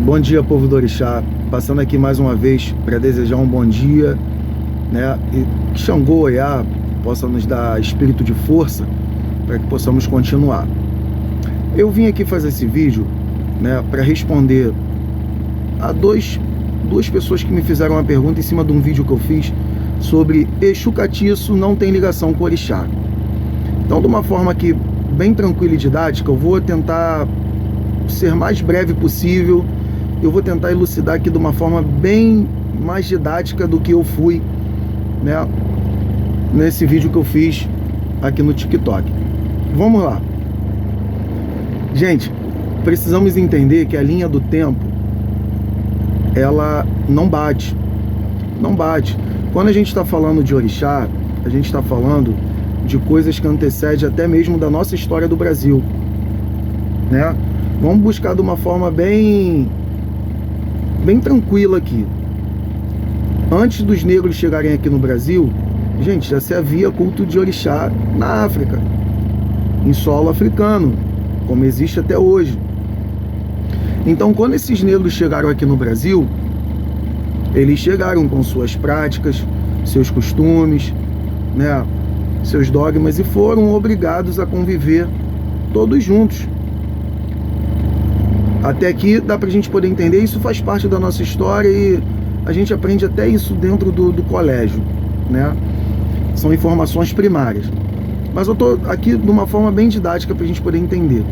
Bom dia, povo do Orixá, passando aqui mais uma vez para desejar um bom dia, né? E que Xangô, Oiá, possa nos dar espírito de força para que possamos continuar. Eu vim aqui fazer esse vídeo, né, para responder a duas pessoas que me fizeram uma pergunta em cima de um vídeo que eu fiz sobre Exu Catiço não tem ligação com o Orixá. Então, de uma forma aqui bem tranquila e didática, eu vou tentar ser mais breve possível. Eu vou tentar elucidar aqui de uma forma bem mais didática do que eu fui, né, nesse vídeo que eu fiz aqui no TikTok. Vamos lá. Gente, precisamos entender que a linha do tempo, ela não bate. Não bate. Quando a gente está falando de orixá, a gente está falando de coisas que antecedem até mesmo da nossa história do Brasil, né? Vamos buscar de uma forma bem tranquila aqui. Antes dos negros chegarem aqui no Brasil, gente, já se havia culto de orixá na África, em solo africano, como existe até hoje. Então, quando esses negros chegaram aqui no Brasil, eles chegaram com suas práticas, seus costumes, né, seus dogmas, e foram obrigados a conviver todos juntos. Até aqui dá pra gente poder entender, isso faz parte da nossa história e a gente aprende até isso dentro do colégio, né? São informações primárias. Mas eu tô aqui de uma forma bem didática pra gente poder entender.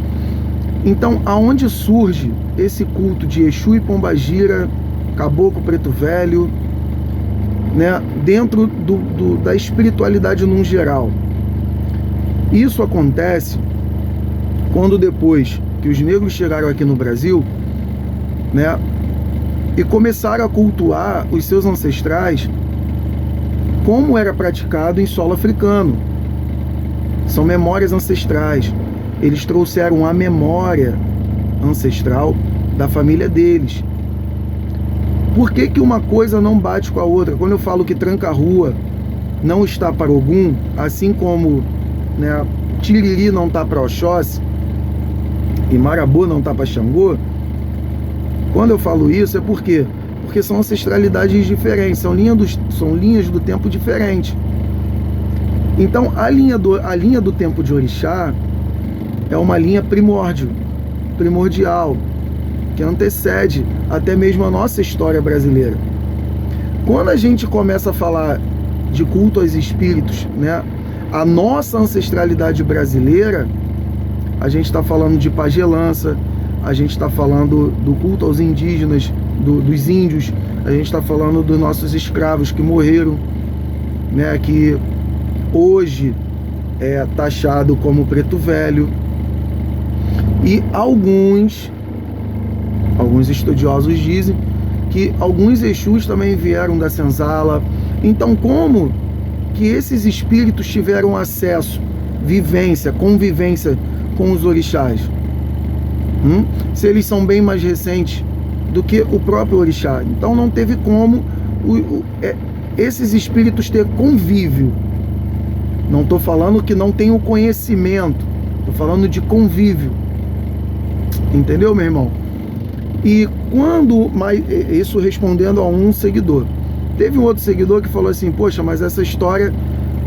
Então, aonde surge esse culto de Exu e Pombagira, Caboclo Preto Velho, né? Dentro da espiritualidade num geral. Isso acontece quando depois que os negros chegaram aqui no Brasil, né, e começaram a cultuar os seus ancestrais como era praticado em solo africano. São memórias ancestrais. Eles trouxeram a memória ancestral da família deles. Por que que uma coisa não bate com a outra? Quando eu falo que Tranca-Rua não está para Ogum, assim como, né, Tiriri não está para Oxóssi, e Marabu não está para Xangô, quando eu falo isso é por quê? Porque são ancestralidades diferentes, são linhas do tempo diferentes. Então a linha do tempo de orixá é uma linha primordial, que antecede até mesmo a nossa história brasileira. Quando a gente começa a falar de culto aos espíritos, né, a nossa ancestralidade brasileira, a gente está falando de pagelança, a gente está falando do culto aos indígenas, dos índios, a gente está falando dos nossos escravos que morreram, né, que hoje é taxado como preto velho. E alguns estudiosos dizem que alguns Exus também vieram da senzala. Então, como que esses espíritos tiveram acesso, convivência com os orixás? Se eles são bem mais recentes do que o próprio orixá. Então não teve como esses espíritos ter convívio. Não estou falando que não tem o conhecimento, estou falando de convívio. Entendeu, meu irmão? E isso respondendo a um seguidor. Teve um outro seguidor que falou assim: poxa, mas essa história,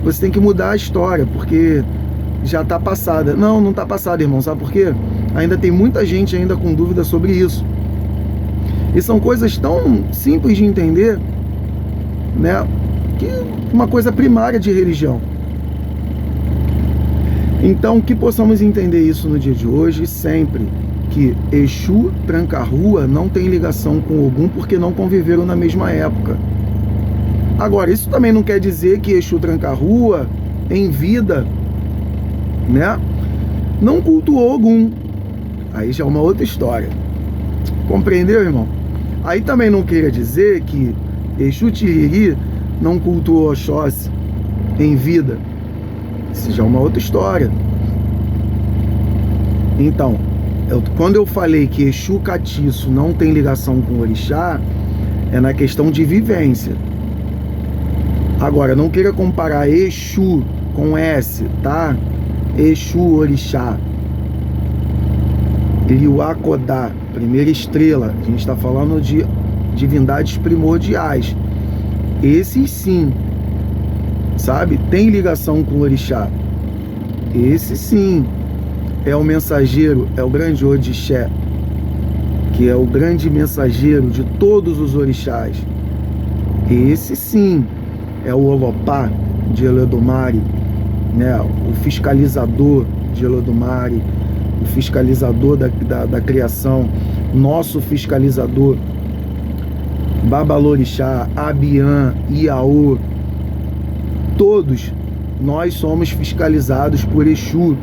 você tem que mudar a história, porque já está passada. Não está passada, irmão. Sabe por quê? Ainda tem muita gente ainda com dúvida sobre isso. E são coisas tão simples de entender, né, que uma coisa primária de religião. Então, que possamos entender isso no dia de hoje, sempre, que Exu Tranca-Rua não tem ligação com Ogum porque não conviveram na mesma época. Agora, isso também não quer dizer que Exu Tranca-Rua, em vida, né, não cultuou Ogum. Aí já é uma outra história. Compreendeu, irmão? Aí também não queria dizer que Exu Tiriri não cultuou Oxóssi em vida. Isso já é uma outra história. Então, quando eu falei que Exu Catiço não tem ligação com o orixá, é na questão de vivência. Agora, não queira comparar Exu com S, tá? Exu Orixá. Liuakodá, primeira estrela. A gente está falando de divindades primordiais. Esses sim, sabe, tem ligação com o orixá. Esse sim é o mensageiro, é o grande Odixé, que é o grande mensageiro de todos os orixás. Esse sim é o Olopá de Elodumare, né? O fiscalizador de Elodumare, o fiscalizador da criação, nosso fiscalizador. Babalorixá, Abiã, Iaô, todos nós somos fiscalizados por Exu,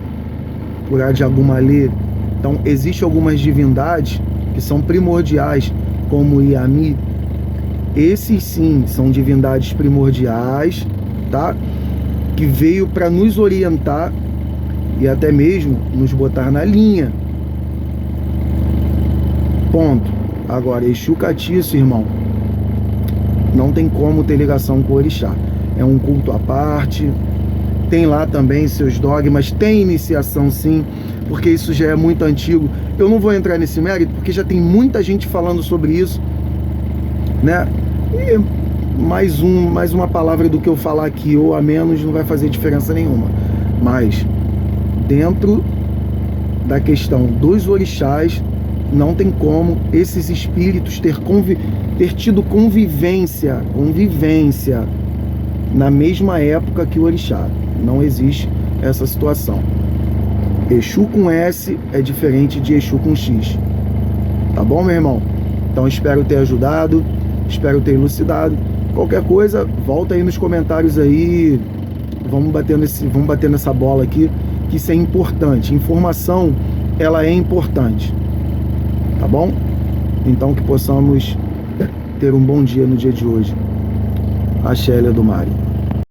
por Adiagumalê. Então, existem algumas divindades que são primordiais, como Iami. Esses sim são divindades primordiais, tá? Que veio para nos orientar e até mesmo nos botar na linha. Ponto. Agora, Exu Catiço, irmão, não tem como ter ligação com o orixá. É um culto à parte, tem lá também seus dogmas, tem iniciação sim, porque isso já é muito antigo. Eu não vou entrar nesse mérito, porque já tem muita gente falando sobre isso, né? E mais uma palavra do que eu falar aqui, ou a menos, não vai fazer diferença nenhuma. Mas, dentro da questão dos orixás, não tem como esses espíritos ter tido convivência na mesma época que o orixá. Não existe essa situação. Exu com S é diferente de Exu com X. Tá bom, meu irmão? Então espero ter ajudado, espero ter elucidado. Qualquer coisa, volta aí nos comentários aí. Vamos bater nessa bola aqui, que isso é importante. Informação, ela é importante. Tá bom? Então que possamos ter um bom dia no dia de hoje. Axé Elodumare.